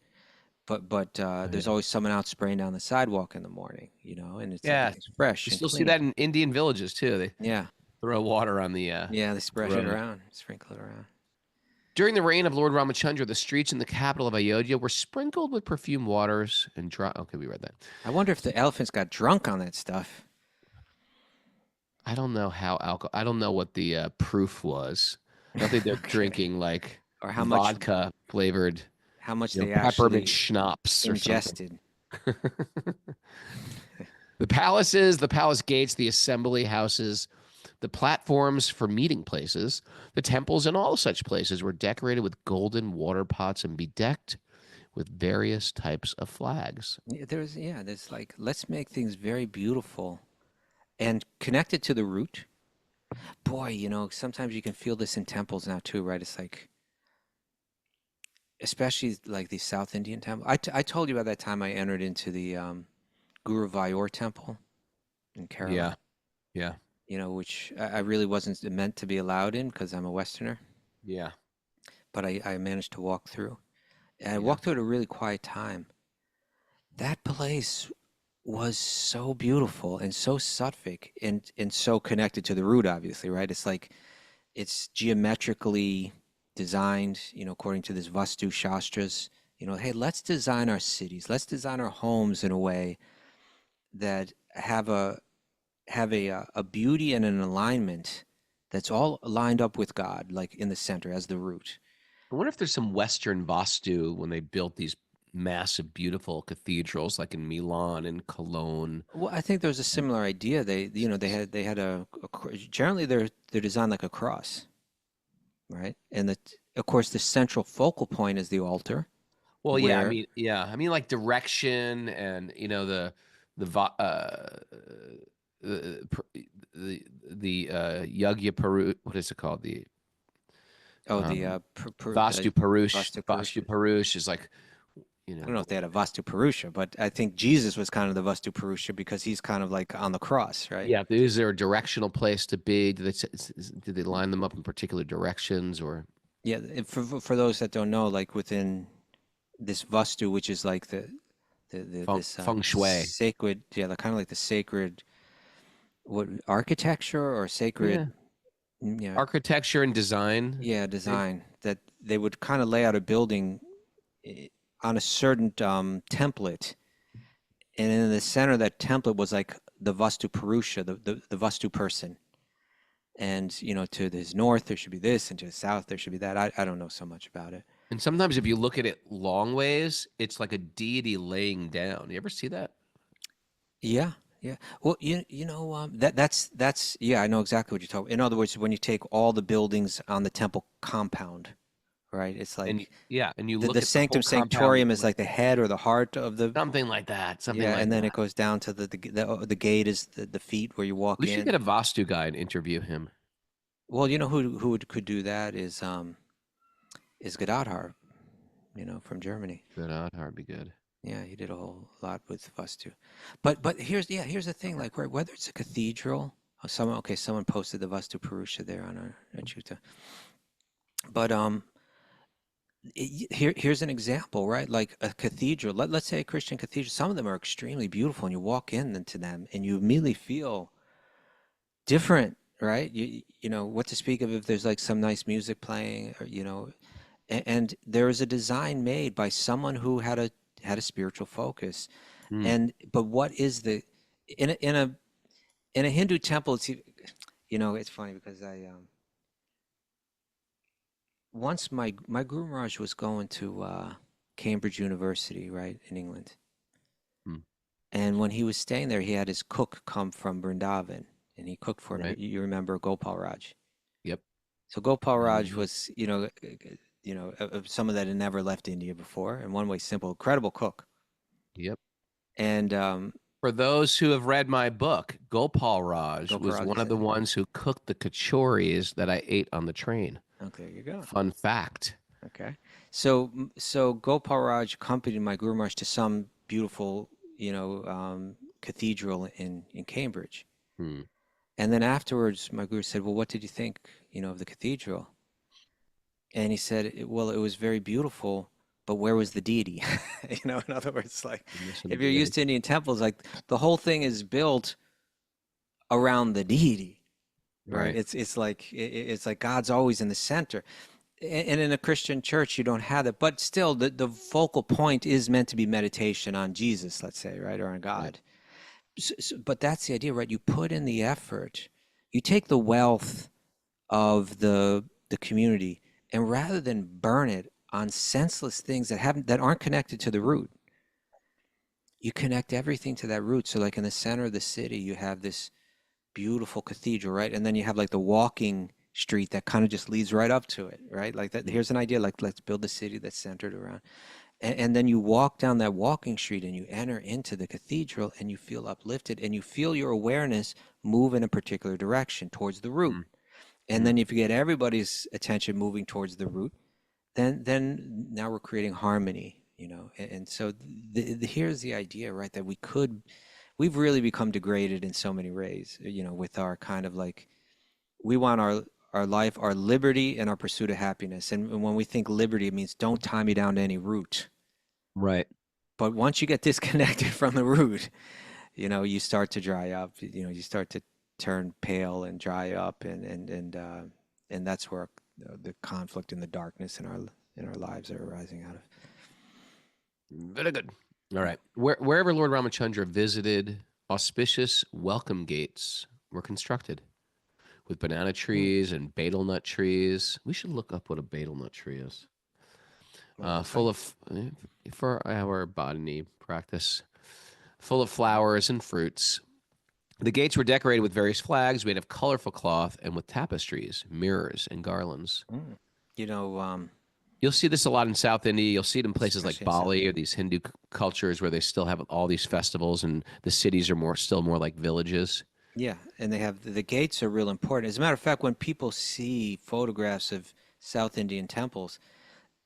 Speaker 1: But there's
Speaker 2: yeah.
Speaker 1: always someone out spraying down the sidewalk in the morning, and it's
Speaker 2: Yeah,
Speaker 1: everything's fresh
Speaker 2: you
Speaker 1: and
Speaker 2: still see
Speaker 1: clean.
Speaker 2: that in Indian villages too. They
Speaker 1: Yeah,
Speaker 2: throw water on the
Speaker 1: yeah, they spread it
Speaker 2: road.
Speaker 1: around, sprinkle it around.
Speaker 2: During the reign of Lord Ramachandra, the streets in the capital of Ayodhya were sprinkled with perfumed waters and dry. Okay, we read that.
Speaker 1: I wonder if the elephants got drunk on that stuff.
Speaker 2: I don't know how alcohol. I don't know what the proof was. I don't think they're
Speaker 1: Okay.
Speaker 2: drinking like
Speaker 1: Or
Speaker 2: vodka flavored,
Speaker 1: how much they
Speaker 2: peppermint
Speaker 1: actually
Speaker 2: schnapps or something.
Speaker 1: ingested.
Speaker 2: The palaces, the palace gates, the assembly houses, the platforms for meeting places, the temples, and all such places were decorated with golden water pots and bedecked with various types of flags.
Speaker 1: There's like, let's make things very beautiful and connected to the root. Boy, sometimes you can feel this in temples now too, right? It's like, especially like the South Indian temple. I told you about that time I entered into the Guru Vayor temple in Kerala.
Speaker 2: Yeah.
Speaker 1: Which I really wasn't meant to be allowed in because I'm a Westerner,
Speaker 2: Yeah.
Speaker 1: but I managed to walk through. And I
Speaker 2: Yeah.
Speaker 1: walked through at a really quiet time. That place was so beautiful and so sattvic and so connected to the root, obviously, right? It's like it's geometrically designed, according to this Vastu Shastras. Hey, let's design our cities, let's design our homes in a way that have a beauty and an alignment that's all lined up with God, like in the center as the root.
Speaker 2: I wonder if there's some Western Vastu when they built these massive, beautiful cathedrals like in Milan and Cologne.
Speaker 1: Well, I think there was a similar idea. They had generally they're designed like a cross, right? And of course the central focal point is the altar.
Speaker 2: Well, yeah,
Speaker 1: where
Speaker 2: I mean like direction and the Yagya Paru, what is it called? The Vastu Parush.
Speaker 1: Vastu
Speaker 2: Vastu
Speaker 1: Purusha.
Speaker 2: Parush is like,
Speaker 1: I don't know if they had a Vastu Purusha, but I think Jesus was kind of the Vastu Purusha because he's kind of like on the cross, right?
Speaker 2: yeah. Is there a directional place to be? Do they line them up in particular directions or?
Speaker 1: Yeah, for those that don't know, like within this Vastu, which is like this
Speaker 2: feng shui.
Speaker 1: sacred, kind of like the sacred, what, architecture or sacred, yeah,
Speaker 2: Architecture and design.
Speaker 1: yeah, design that they would kind of lay out a building on a certain template, and in the center of that template was like the Vastu Purusha, the Vastu person. And to his north there should be this, and to the south there should be that. I don't know so much about it.
Speaker 2: And sometimes if you look at it long ways, it's like a deity laying down. You ever see that?
Speaker 1: Yeah, yeah. Well, that's yeah. I know exactly what you're talking. In other words, when you take all the buildings on the temple compound, right? It's like
Speaker 2: And you
Speaker 1: the
Speaker 2: look at
Speaker 1: sanctum
Speaker 2: the whole compound,
Speaker 1: sanctorium is like the head or the heart of the.
Speaker 2: something like that. Something
Speaker 1: Yeah,
Speaker 2: like
Speaker 1: and then
Speaker 2: that.
Speaker 1: it goes down to the gate is the feet where you walk
Speaker 2: We should
Speaker 1: in.
Speaker 2: get a Vastu guy and interview him.
Speaker 1: Well, could do that is Gadadhar, from Germany.
Speaker 2: Good, that'd be good.
Speaker 1: Yeah, he did a whole lot with Vastu. But here's the thing, like whether it's a cathedral, someone posted the Vastu Purusha there on our Achyuta. But here's an example, right? Like a cathedral, let's say a Christian cathedral, some of them are extremely beautiful, and you walk into them and you immediately feel different, right? You know, what to speak of if there's like some nice music playing, or and there is a design made by someone who had a spiritual focus.
Speaker 2: Hmm.
Speaker 1: And but what is the in a Hindu temple, it's funny because I once my Guru Maharaj was going to Cambridge University, right, in England.
Speaker 2: Hmm.
Speaker 1: And when he was staying there, he had his cook come from Vrindavan, and he cooked for him.
Speaker 2: Right.
Speaker 1: You remember Gopal Raj?
Speaker 2: Yep.
Speaker 1: So Gopal Raj
Speaker 2: Mhm.
Speaker 1: was, someone that had never left India before, in one way, simple, incredible cook.
Speaker 2: Yep.
Speaker 1: And
Speaker 2: For those who have read my book, Gopal Raj
Speaker 1: Gopal
Speaker 2: was
Speaker 1: Raj
Speaker 2: one
Speaker 1: is
Speaker 2: of the
Speaker 1: it.
Speaker 2: ones who cooked the kachoris that I ate on the train.
Speaker 1: Oh, there you go.
Speaker 2: Fun fact.
Speaker 1: Okay. So Gopal Raj accompanied my Guru Maharaj to some beautiful, cathedral in Cambridge.
Speaker 2: Hmm.
Speaker 1: And then afterwards, my Guru said, "Well, what did you think, of the cathedral?" And he said, "Well, it was very beautiful, but where was the deity?" In other words, like if you're used to Indian temples, like the whole thing is built around the deity, right?
Speaker 2: Right.
Speaker 1: It's like God's always in the center. And in a Christian church, you don't have that. But still, the focal point is meant to be meditation on Jesus, let's say, right, or on God. But that's the idea, right? You put in the effort, you take the wealth of the community, and rather than burn it on senseless things that aren't connected to the root, you connect everything to that root. So, like in the center of the city, you have this beautiful cathedral, right? And then you have like the walking street that kind of just leads right up to it, right? Like that. Here's an idea, like let's build a city that's centered around. And then you walk down that walking street and you enter into the cathedral and you feel uplifted and you feel your awareness move in a particular direction towards the root.
Speaker 2: Hmm.
Speaker 1: And then if you get everybody's attention moving towards the root, then now we're creating harmony, And so here's the idea, right? That we've really become degraded in so many ways, with our kind of like, we want our life, our liberty, and our pursuit of happiness. And when we think liberty, it means don't tie me down to any root.
Speaker 2: Right.
Speaker 1: But once you get disconnected from the root, you start to dry up. You start to turn pale and dry up, and that's where the conflict and the darkness in our lives are arising out of.
Speaker 2: Very good. All right. Wherever Lord Ramachandra visited, auspicious welcome gates were constructed with banana trees and betel nut trees. We should look up what a betel nut tree is. Full of, for our botany practice, full of flowers and fruits. The gates were decorated with various flags made of colorful cloth and with tapestries, mirrors, and garlands.
Speaker 1: You know,
Speaker 2: You'll see this a lot in South India. You'll see it in places like
Speaker 1: Especially in South
Speaker 2: Bali or these Hindu cultures where they still have all these festivals and the cities are still more like villages.
Speaker 1: yeah, and they have the gates are real important. As a matter of fact, when people see photographs of South Indian temples,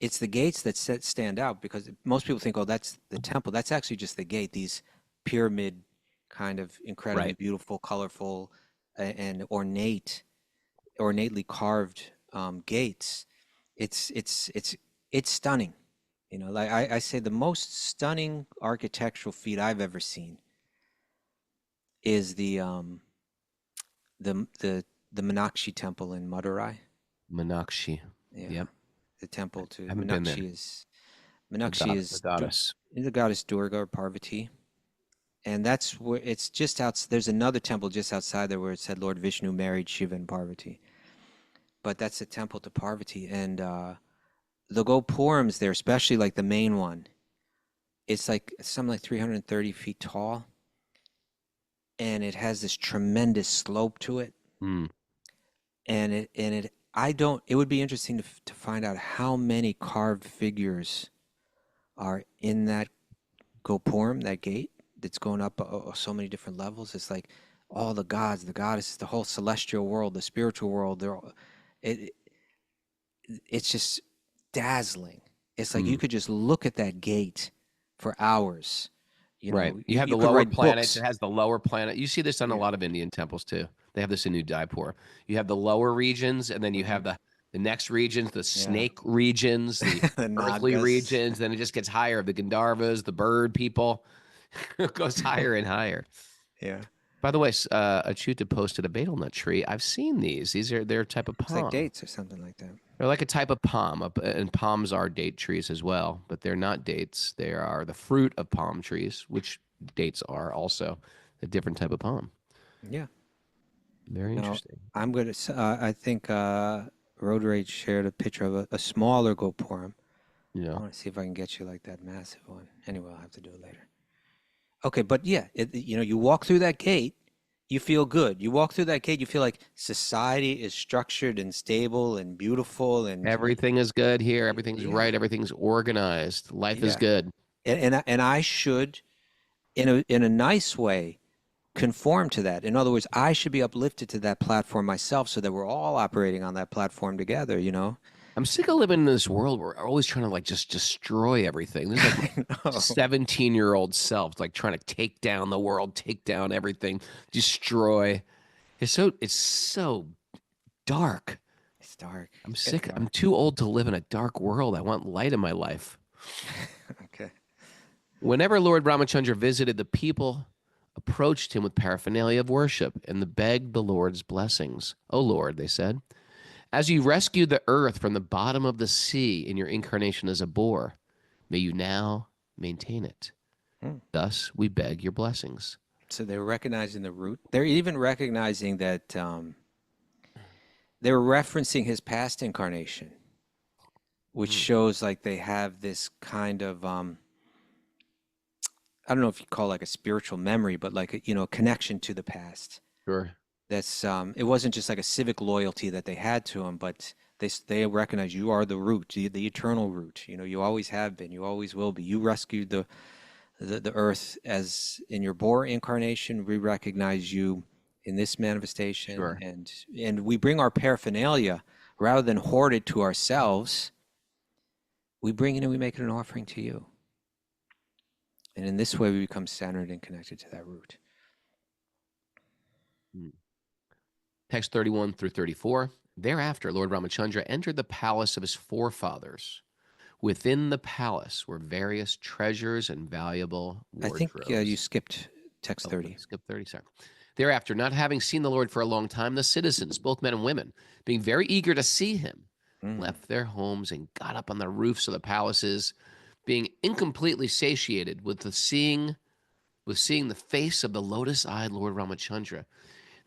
Speaker 1: it's the gates that stand out because most people think, oh, that's the temple. That's actually just the gate. These pyramid kind of incredibly
Speaker 2: Right.
Speaker 1: beautiful, colorful, and ornately carved gates. It's stunning. Like I say, the most stunning architectural feat I've ever seen is the Meenakshi temple in Madurai.
Speaker 2: Meenakshi.
Speaker 1: Yeah,
Speaker 2: Yep.
Speaker 1: the temple to
Speaker 2: Haven't been there.
Speaker 1: Meenakshi
Speaker 2: The
Speaker 1: is
Speaker 2: goddess.
Speaker 1: the goddess Durga or Parvati, and that's where it's just out. There's another temple just outside there where it said Lord Vishnu married Shiva and Parvati, but that's a temple to Parvati, and the Gopurams there, especially like the main one, it's like something like 330 feet tall, and it has this tremendous slope to it,
Speaker 2: Mm.
Speaker 1: and it would be interesting to find out how many carved figures are in that Gopuram, that gate that's going up so many different levels. It's like all the gods, the goddesses, the whole celestial world, the spiritual world. It's just dazzling. It's like you could just look at that gate for hours. You
Speaker 2: Right.
Speaker 1: know,
Speaker 2: You have
Speaker 1: you
Speaker 2: the
Speaker 1: could
Speaker 2: lower
Speaker 1: write
Speaker 2: planets.
Speaker 1: books.
Speaker 2: It has the lower planet. You see this on a
Speaker 1: Yeah.
Speaker 2: lot of Indian temples too. They have this in New Jaipur. You have the lower regions, and then you
Speaker 1: Mhm.
Speaker 2: have the next regions, the
Speaker 1: Yeah.
Speaker 2: snake regions, the
Speaker 1: The
Speaker 2: earthly
Speaker 1: Nagas.
Speaker 2: regions. Then it just gets higher. The Gandharvas, the bird people. It goes higher and higher.
Speaker 1: Yeah.
Speaker 2: By the way, Achyuta posted a betel nut tree. I've seen these. They're a type of
Speaker 1: It's like
Speaker 2: palm.
Speaker 1: dates or something like that.
Speaker 2: They're like a type of palm, and palms are date trees as well, but they're not dates. They are the fruit of palm trees, which dates are also a different type of palm.
Speaker 1: Yeah.
Speaker 2: Very
Speaker 1: Now,
Speaker 2: interesting.
Speaker 1: I'm going to, I think Road Rage shared a picture of a smaller Gopuram.
Speaker 2: Yeah.
Speaker 1: I want to see if I can get you like that massive one. Anyway, I'll have to do it later. Okay, but yeah, you know, you walk through that gate, you feel good. You walk through that gate, you feel like society is structured and stable and beautiful and
Speaker 2: Everything is good here. Everything's
Speaker 1: yeah,
Speaker 2: right. Everything's organized. Life is
Speaker 1: yeah.
Speaker 2: good.
Speaker 1: And I should, in a nice way, conform to that. In other words, I should be uplifted to that platform myself, so that we're all operating on that platform together. You know.
Speaker 2: I'm sick of living in this world where we're always trying to like just destroy everything. This is like
Speaker 1: I know.
Speaker 2: 17-year-old self, like trying to take down the world, take down everything, destroy. It's so dark.
Speaker 1: It's dark.
Speaker 2: I'm
Speaker 1: It's getting
Speaker 2: sick. I'm
Speaker 1: dark.
Speaker 2: too old to live in a dark world. I want light in my life.
Speaker 1: Okay.
Speaker 2: Whenever Lord Ramachandra visited, the people approached him with paraphernalia of worship and begged the Lord's blessings. "O Lord," they said, "as you rescued the earth from the bottom of the sea in your incarnation as a boar, may you now maintain it.
Speaker 1: Hmm.
Speaker 2: Thus, we beg your blessings."
Speaker 1: So they're recognizing the root. They're even recognizing that they're referencing his past incarnation, which shows like they have this kind of I don't know if you call it like a spiritual memory, but like a, you know, connection to the past.
Speaker 2: Sure.
Speaker 1: That's it wasn't just like a civic loyalty that they had to him, but they recognize you are the root, the eternal root. You know, you always have been, you always will be. You rescued the earth as in your boar incarnation. We recognize you in this manifestation,
Speaker 2: Sure.
Speaker 1: and we bring our paraphernalia rather than hoard it to ourselves. We bring it and we make it an offering to you. And in this way, we become centered and connected to that root.
Speaker 2: Text 31 through 34. Thereafter, Lord Ramachandra entered the palace of his forefathers. Within the palace were various treasures and valuable
Speaker 1: I think
Speaker 2: wardrobes.
Speaker 1: you skipped text 30.
Speaker 2: Skip 30, sorry. Thereafter, not having seen the Lord for a long time, the citizens, both men and women, being very eager to see him, left their homes and got up on the roofs of the palaces, being incompletely satiated with seeing the face of the lotus-eyed Lord Ramachandra.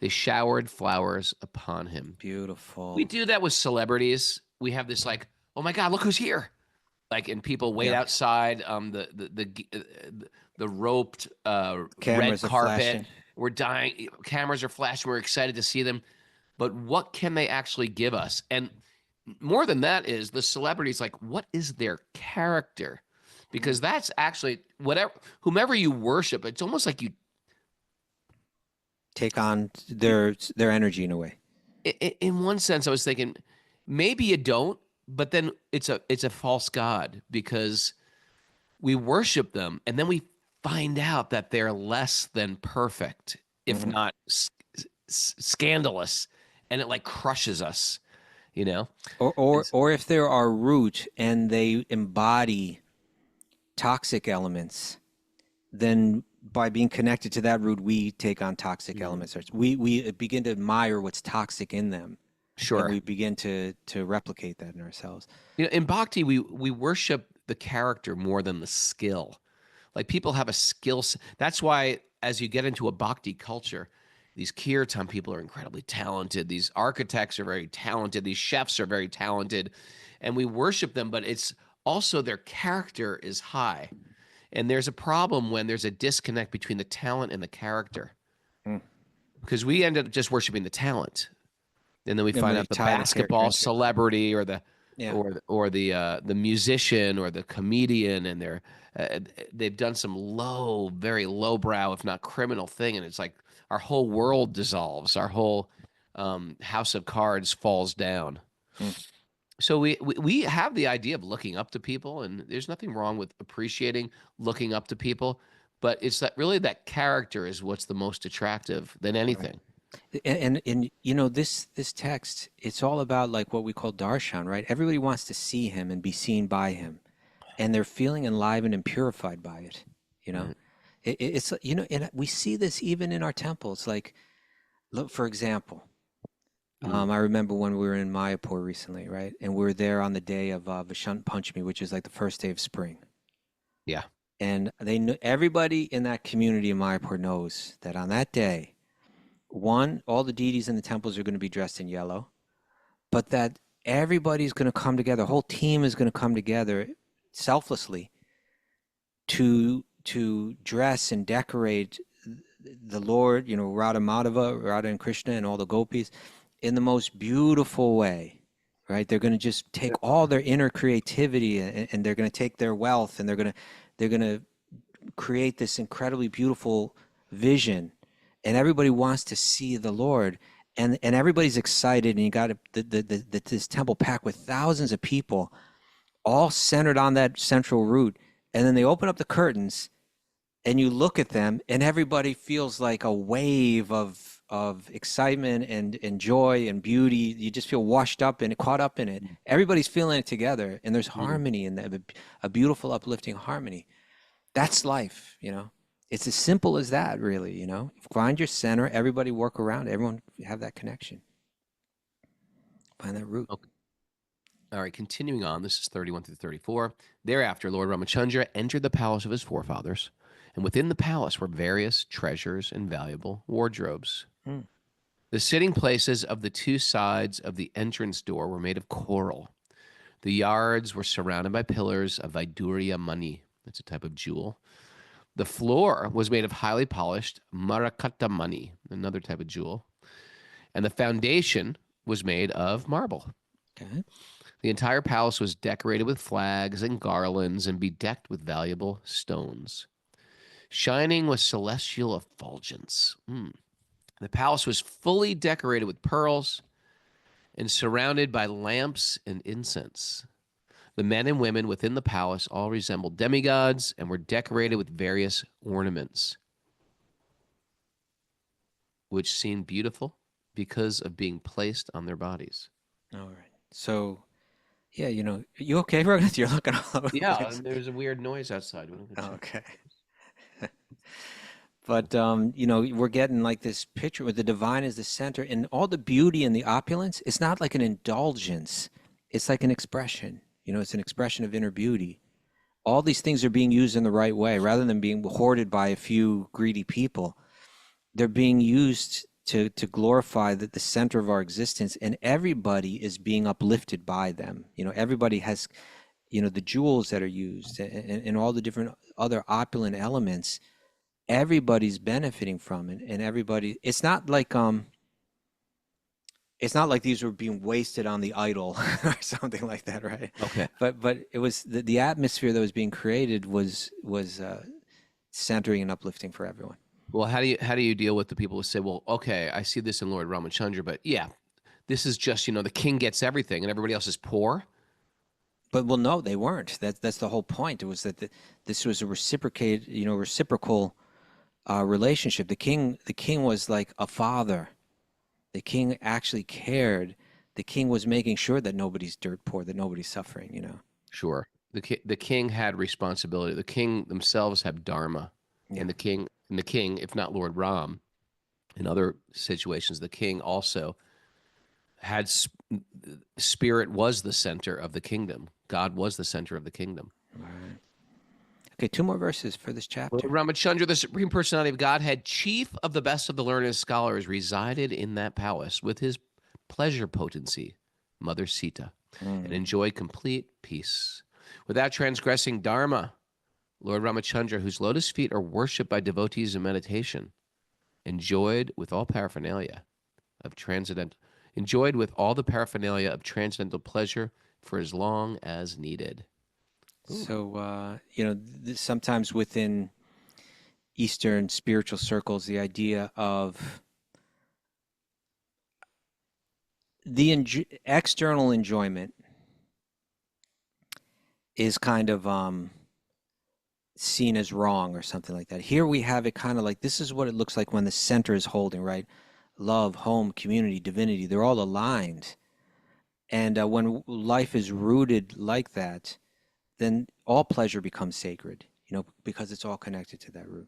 Speaker 2: They showered flowers upon him.
Speaker 1: Beautiful.
Speaker 2: We do that with celebrities. We have this like, oh my God, look who's here! Like, and people wait
Speaker 1: Yeah.
Speaker 2: outside the roped red
Speaker 1: Cameras are
Speaker 2: carpet.
Speaker 1: flashing.
Speaker 2: We're dying. Cameras are flashing. We're excited to see them. But what can they actually give us? And more than that is the celebrities, like, what is their character? Because that's actually whomever you worship, it's almost like you
Speaker 1: Take on their energy in a way.
Speaker 2: in one sense, I was thinking maybe you don't, but then it's a false god because we worship them and then we find out that they're less than perfect, if not scandalous, and it like crushes us, you know.
Speaker 1: Or if they're our root and they embody toxic elements, then by being connected to that root, we take on toxic elements. We begin to admire what's toxic in them.
Speaker 2: Sure.
Speaker 1: And we begin to replicate that in ourselves.
Speaker 2: You know, in Bhakti, we worship the character more than the skill. Like people have a skill. That's why as you get into a Bhakti culture, these kirtan people are incredibly talented. These architects are very talented. These chefs are very talented. And we worship them, but it's also their character is high. And there's a problem when there's a disconnect between the talent and the character. Because we end up just worshiping the talent. And then we find
Speaker 1: we
Speaker 2: out the
Speaker 1: tie the
Speaker 2: basketball
Speaker 1: character into it.
Speaker 2: celebrity or the
Speaker 1: Yeah.
Speaker 2: or the musician or the comedian, and they've done some very lowbrow, if not criminal thing, and it's like our whole world dissolves, our whole house of cards falls down. So we have the idea of looking up to people, and there's nothing wrong with appreciating looking up to people, but it's that really that character is what's the most attractive than anything.
Speaker 1: And you know, this text, it's all about like what we call darshan, right? Everybody wants to see him and be seen by him, and they're feeling enlivened and purified by it. You know,
Speaker 2: Right.
Speaker 1: it's you know, and we see this even in our temples. Like, look, for example,
Speaker 2: Mm.
Speaker 1: I remember when we were in Mayapur recently, right? And we were there on the day of Vasant Panchami, which is like the first day of spring.
Speaker 2: Yeah.
Speaker 1: And they knew, everybody in that community in Mayapur knows that on that day, one, all the deities in the temples are going to be dressed in yellow, but that everybody's going to come together, the whole team is going to come together selflessly to dress and decorate the Lord, you know, Radha Madhava, Radha and Krishna and all the gopis in the most beautiful way, right? They're going to just take all their inner creativity and they're going to take their wealth and they're going to create this incredibly beautiful vision, and everybody wants to see the Lord, and everybody's excited, and you got this temple packed with thousands of people, all centered on that central route, and then they open up the curtains, and you look at them, and everybody feels like a wave of excitement and joy and beauty. You just feel washed up and caught up in it. Everybody's feeling it together, and there's harmony in that, a beautiful, uplifting harmony. That's life, you know. It's as simple as that, really, you know. Find your center, everybody work around, everyone have that connection. Find that root.
Speaker 2: Okay. All right, continuing on, this is 31 through 34. Thereafter, Lord Ramachandra entered the palace of his forefathers, and within the palace were various treasures and valuable wardrobes.
Speaker 1: Hmm.
Speaker 2: The sitting places of the two sides of the entrance door were made of coral. The yards were surrounded by pillars of Vaidurya money. That's a type of jewel. The floor was made of highly polished Marakata money, another type of jewel. And the foundation was made of marble.
Speaker 1: Okay.
Speaker 2: The entire palace was decorated with flags and garlands and bedecked with valuable stones, shining with celestial effulgence. The palace was fully decorated with pearls and surrounded by lamps and incense. The men and women within the palace all resembled demigods and were decorated with various ornaments, which seemed beautiful because of being placed on their bodies.
Speaker 1: All right. So, yeah, you know, you okay, Raghunath? You're looking all over the
Speaker 2: Yeah,
Speaker 1: place.
Speaker 2: and there's a weird noise outside.
Speaker 1: Oh, okay. But you know, we're getting like this picture where the divine is the center, and all the beauty and the opulence. It's not like an indulgence; it's like an expression. You know, it's an expression of inner beauty. All these things are being used in the right way, rather than being hoarded by a few greedy people. They're being used to glorify the center of our existence, and everybody is being uplifted by them. You know, everybody has, you know, the jewels that are used and all the different other opulent elements. Everybody's benefiting from it, and everybody, it's not like these were being wasted on the idol or something like that, right?
Speaker 2: Okay.
Speaker 1: But it was the atmosphere that was being created was centering and uplifting for everyone.
Speaker 2: Well, how do you deal with the people who say, well, okay, I see this in Lord Ramachandra, but yeah, this is just, the king gets everything and everybody else is poor?
Speaker 1: But well, no, they weren't. That's the whole point. It was that this was a reciprocal relationship. The king was like a father. The king actually cared. The king was making sure that nobody's dirt poor, that nobody's suffering. You know.
Speaker 2: Sure. The king had responsibility. The king themselves have dharma,
Speaker 1: Yeah.
Speaker 2: and the king, if not Lord Ram, in other situations, the king also had spirit was the center of the kingdom. God was the center of the kingdom.
Speaker 1: All right. Okay, 2 more verses for this
Speaker 2: Lord
Speaker 1: chapter.
Speaker 2: Ramachandra, the supreme personality of Godhead, chief of the best of the learned scholars, resided in that palace with his pleasure potency, Mother Sita, and enjoyed complete peace. Without transgressing dharma, Lord Ramachandra, whose lotus feet are worshipped by devotees in meditation, enjoyed with all the paraphernalia of transcendental pleasure for as long as needed.
Speaker 1: So sometimes within Eastern spiritual circles, the idea of the external enjoyment is kind of seen as wrong or something like that. Here we have it kind of like this is what it looks like when the center is holding, right? Love, home, community, divinity, they're all aligned. And when life is rooted like that, then all pleasure becomes sacred, because it's all connected to that root.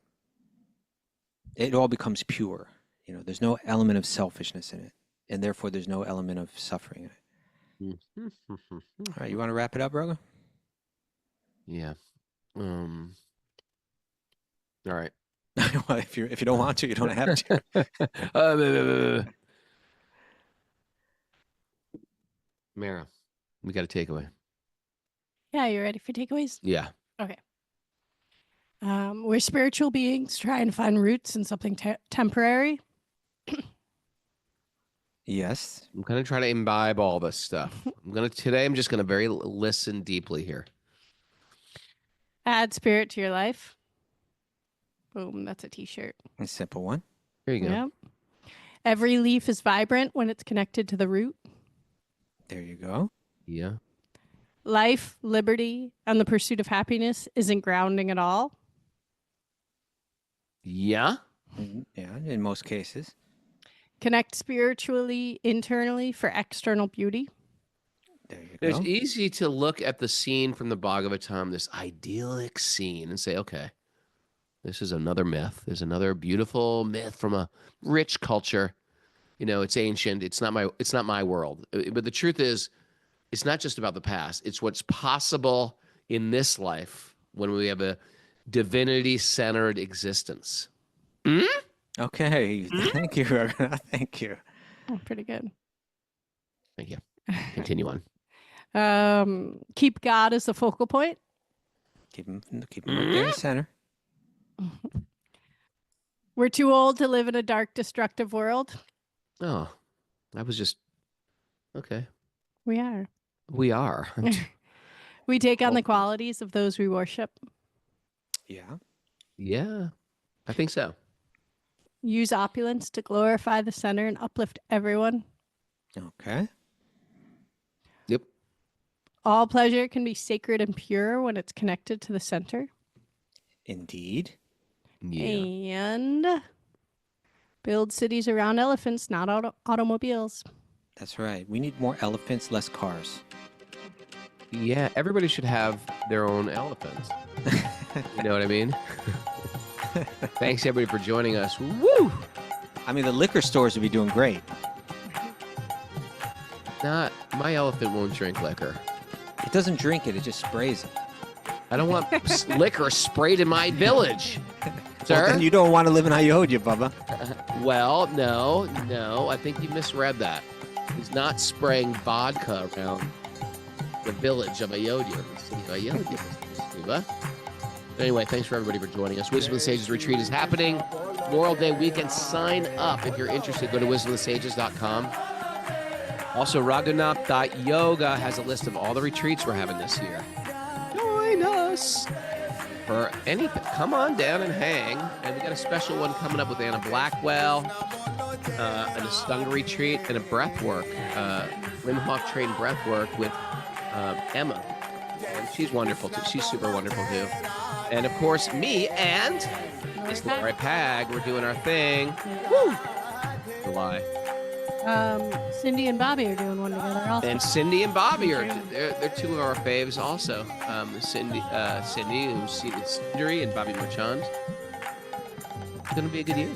Speaker 1: It all becomes pure. There's no element of selfishness in it, and therefore there's no element of suffering in it. All right, you want to wrap it up, Roga?
Speaker 2: Yeah. All right.
Speaker 1: Well, if you don't want to, you don't have to.
Speaker 2: Mara, we got a takeaway.
Speaker 4: Yeah, you ready for takeaways?
Speaker 2: Yeah.
Speaker 4: Okay. We're spiritual beings trying to find roots in something temporary.
Speaker 1: Yes.
Speaker 2: I'm going to try to imbibe all this stuff. Today I'm just going to listen deeply here.
Speaker 4: Add spirit to your life. Boom, that's a t-shirt.
Speaker 1: A simple one.
Speaker 2: There you go.
Speaker 4: Yep. Every leaf is vibrant when it's connected to the root.
Speaker 1: There you go.
Speaker 2: Yeah.
Speaker 4: Life, liberty, and the pursuit of happiness isn't grounding at all.
Speaker 2: Yeah.
Speaker 1: Yeah, in most cases.
Speaker 4: Connect spiritually, internally for external beauty.
Speaker 1: There you
Speaker 2: It's
Speaker 1: go.
Speaker 2: easy to look at the scene from the Bhagavatam, this idyllic scene, and say, okay, this is another myth. There's another beautiful myth from a rich culture. It's ancient. It's not my world. But the truth is, it's not just about the past. It's what's possible in this life when we have a divinity-centered existence.
Speaker 1: Okay. Thank you, Raghunath. Thank you.
Speaker 4: Oh, pretty good.
Speaker 2: Thank you. Continue on.
Speaker 4: Keep God as the focal point.
Speaker 1: Keep him right there in the center.
Speaker 4: We're too old to live in a dark, destructive world.
Speaker 2: Oh, that was just okay.
Speaker 4: We are.
Speaker 2: We are.
Speaker 4: We take on the qualities of those we worship.
Speaker 1: Yeah.
Speaker 2: Yeah, I think so.
Speaker 4: Use opulence to glorify the center and uplift everyone.
Speaker 1: Okay.
Speaker 2: Yep.
Speaker 4: All pleasure can be sacred and pure when it's connected to the center.
Speaker 1: Indeed.
Speaker 2: Yeah.
Speaker 4: And build cities around elephants, not automobiles.
Speaker 1: That's right. We need more elephants, less cars.
Speaker 2: Yeah, everybody should have their own elephants. You know what I mean? Thanks, everybody, for joining us. Woo!
Speaker 1: I mean, the liquor stores would be doing great.
Speaker 2: My elephant won't drink liquor.
Speaker 1: It doesn't drink it. It just sprays it.
Speaker 2: I don't want liquor sprayed in my village, sir.
Speaker 1: Well, then you don't want to live in Ayodhya, Bubba.
Speaker 2: Well, no. I think you misread that. He's not spraying vodka around the village of Ayodhya, the city of Ayodhya, Mr. Kaustubha. Anyway, thanks for everybody for joining us. Wisdom of the Sages Retreat is happening. Memorial Day weekend. Sign up if you're interested. Go to wisdomofthesages.com. Also, Raghunath.yoga has a list of all the retreats we're having this year. Join us for anything. Come on down and hang. And we got a special one coming up with Anna Blackwell, an Ashtanga retreat, and a breath work, Wim Hof trained breath work with Emma. And she's wonderful too. She's super wonderful too. And of course, me and Miss Laura Pag. We're doing our thing. Woo! July.
Speaker 4: Cindy and Bobby are doing one together also.
Speaker 2: And Cindy and Bobby they're two of our faves also. Cindy who's Cindy and Bobby Marchand. It's gonna be a good year.